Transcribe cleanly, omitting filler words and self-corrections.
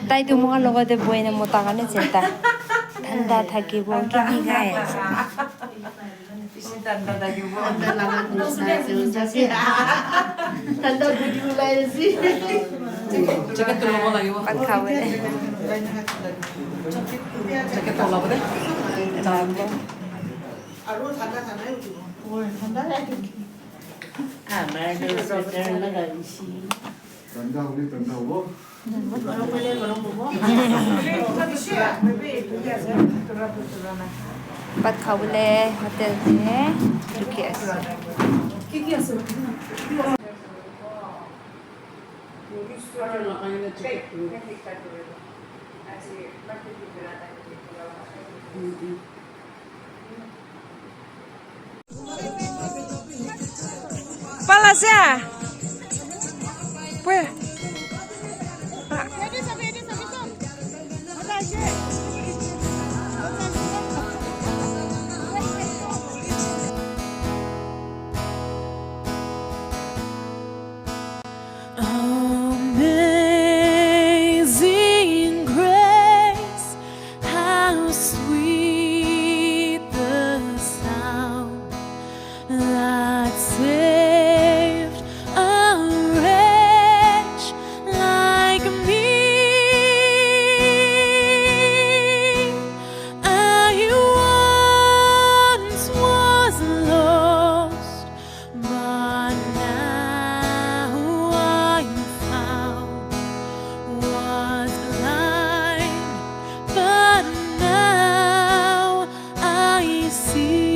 তাই তো মহা লগতে বই না মোটা কানে চিন্তা ঠান্ডা থাকিব কিনি গাই আছে Tanda lagi bu. Tanda video lain sih. Jaket tu mau lagi bu. পাত খাব দে Jaket tu apa deh? Tanda ulit, tanda mo. পাত খাবলে হোটেল তে ঢুকি আছে Palasya. Pues. Amazing grace, how sweet the sound that saved a wretch like me. I once was lost, but now I'm found. Was blind, but now I see.